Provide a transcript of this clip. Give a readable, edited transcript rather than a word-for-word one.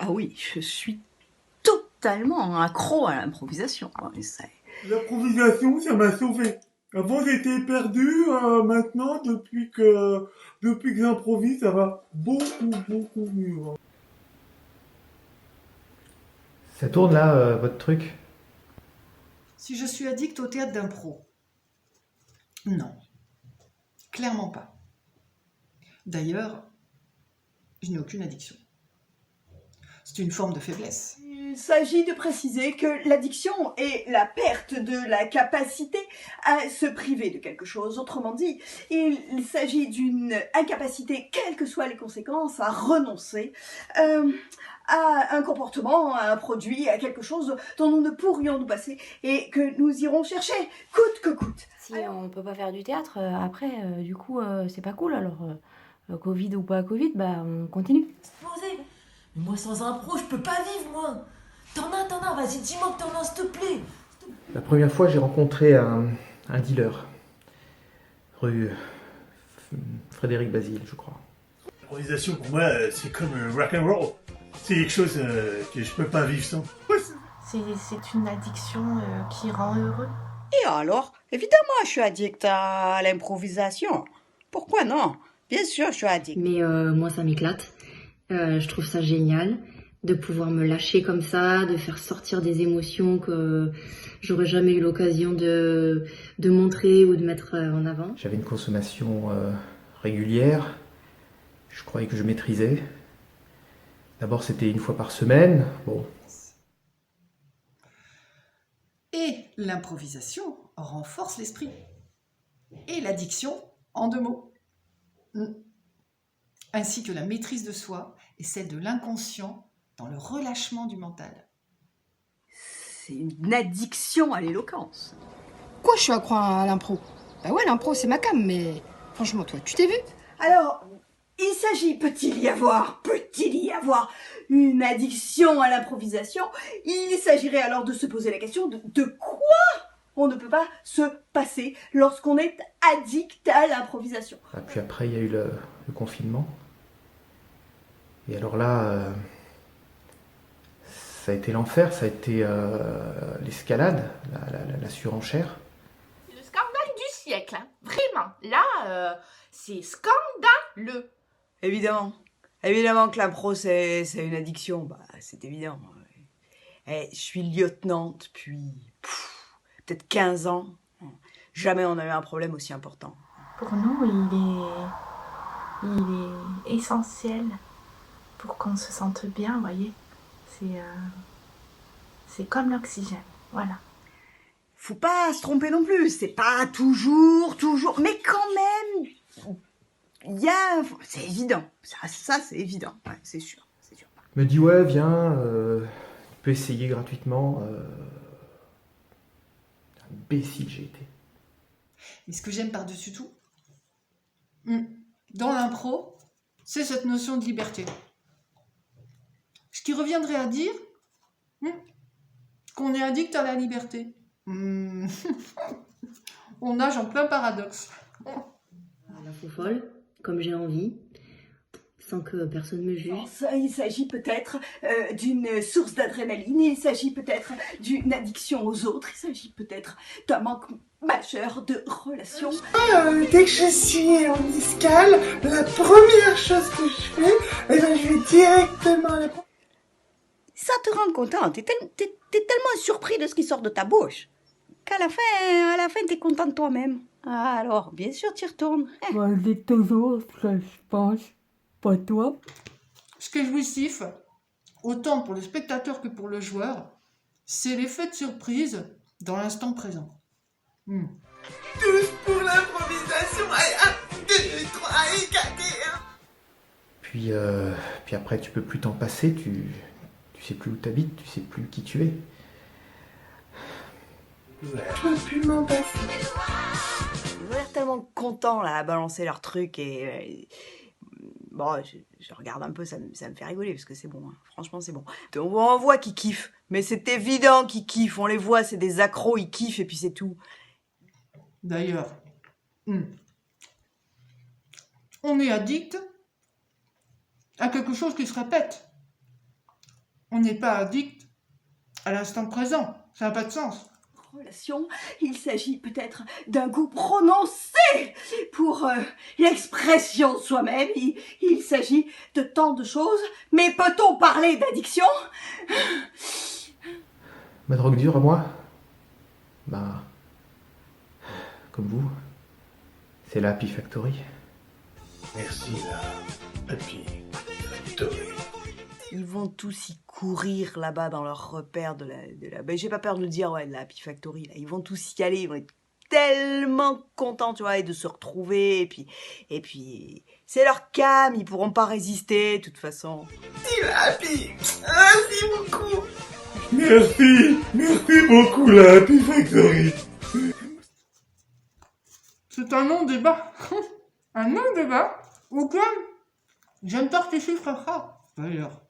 Ah oui, je suis totalement accro à l'improvisation. L'improvisation, ça m'a sauvé. Avant, j'étais perdu. Maintenant, depuis que j'improvise, ça va beaucoup mieux. Ça tourne là, votre truc? Si je suis addict au théâtre d'impro? Non, clairement pas. D'ailleurs, je n'ai aucune addiction. C'est une forme de faiblesse. Il s'agit de préciser que l'addiction est la perte de la capacité à se priver de quelque chose. Autrement dit, il s'agit d'une incapacité, quelles que soient les conséquences, à renoncer à un comportement, à un produit, à quelque chose dont nous ne pourrions nous passer et que nous irons chercher, coûte que coûte. Si on peut pas faire du théâtre, après, du coup, c'est pas cool. Alors, Covid ou pas Covid, bah on continue. Posé. Mais moi sans impro, je peux pas vivre moi. T'en as, vas-y dis-moi que t'en as s'il te plaît. La première fois, j'ai rencontré un dealer. Rue Frédéric Basile, je crois. L'improvisation, pour moi, c'est comme rock and roll. C'est quelque chose que je peux pas vivre sans. C'est une addiction qui rend heureux. Et alors, évidemment, je suis addict à l'improvisation. Pourquoi non? Bien sûr, je suis addict. Mais moi, ça m'éclate. Je trouve ça génial de pouvoir me lâcher comme ça, de faire sortir des émotions que j'aurais jamais eu l'occasion de montrer ou de mettre en avant. J'avais une consommation régulière. Je croyais que je maîtrisais. D'abord, c'était une fois par semaine. Bon. Et l'improvisation renforce l'esprit. Et l'addiction en 2 mots. Ainsi que la maîtrise de soi et celle de l'inconscient dans le relâchement du mental. C'est une addiction à l'éloquence. Quoi, je suis accro à l'impro? Bah ouais, l'impro, c'est ma cam, mais franchement, toi, tu t'es vu? Alors, il s'agit, peut-il y avoir une addiction à l'improvisation? Il s'agirait alors de se poser la question de quoi on ne peut pas se passer lorsqu'on est addict à l'improvisation. Et puis après, il y a eu le confinement. Et alors là, ça a été l'enfer, ça a été l'escalade, la surenchère. Le scandale du siècle, hein. Vraiment. Là, c'est scandaleux. Évidemment que l'impro c'est une addiction, bah c'est évident. Je suis lieutenante depuis peut-être 15 ans. Jamais on a eu un problème aussi important. Pour nous, il est essentiel pour qu'on se sente bien, vous voyez. C'est comme l'oxygène, voilà. Faut pas se tromper non plus, c'est pas toujours, mais quand même, c'est évident. Ça c'est évident, ouais, c'est sûr. Il me dit ouais, viens, tu peux essayer gratuitement. Imbécile j'ai été. Et ce que j'aime par-dessus tout, dans l'impro, c'est cette notion de liberté. Ce qui reviendrait à dire qu'on est addict à la liberté. On nage en plein paradoxe. La faux folle, comme j'ai envie, sans que personne me juge. Il s'agit peut-être d'une source d'adrénaline, il s'agit peut-être d'une addiction aux autres, il s'agit peut-être d'un manque majeur de relations. Dès que je suis en escale, la première chose que je fais, je vais directement à la... Ça te rend content, t'es tellement surpris de ce qui sort de ta bouche qu'à la fin, t'es content de toi-même. Ah, alors, bien sûr, t'y retournes. C'est toujours ce que je pense, pas toi. Ce qui est jouissif, autant pour le spectateur que pour le joueur, c'est l'effet de surprise dans l'instant présent. Tous pour l'improvisation. Allez, 1, 2, 3, et 4, et 1. Puis après, tu peux plus t'en passer, tu sais plus où t'habites, tu sais plus qui tu es. Je peux plus m'en passer. Ils ont l'air tellement contents là à balancer leurs trucs et bon, je regarde un peu, ça me fait rigoler parce que c'est bon, hein. Franchement c'est bon. On voit qu'ils kiffent, mais c'est évident qu'ils kiffent, on les voit, c'est des accros, ils kiffent et puis c'est tout. D'ailleurs, on est addict à quelque chose qui se répète. On n'est pas addict à l'instant présent. Ça n'a pas de sens. Relation, il s'agit peut-être d'un goût prononcé pour l'expression de soi-même. Il s'agit de tant de choses. Mais peut-on parler d'addiction? Ma drogue dure à moi? Bah, comme vous, c'est la Happy Factory. Merci, la Happy Factory. Ils vont tous y courir là-bas dans leur repère de la... Ben, j'ai pas peur de le dire, ouais, de la Happy Factory. Là. Ils vont tous y aller, ils vont être tellement contents, tu vois, et de se retrouver. Et puis c'est leur cam, ils pourront pas résister, de toute façon. Team Happy, merci beaucoup. Merci beaucoup la Happy Factory. C'est un non-débat. Un non-débat auquel je ne participerai pas, d'ailleurs.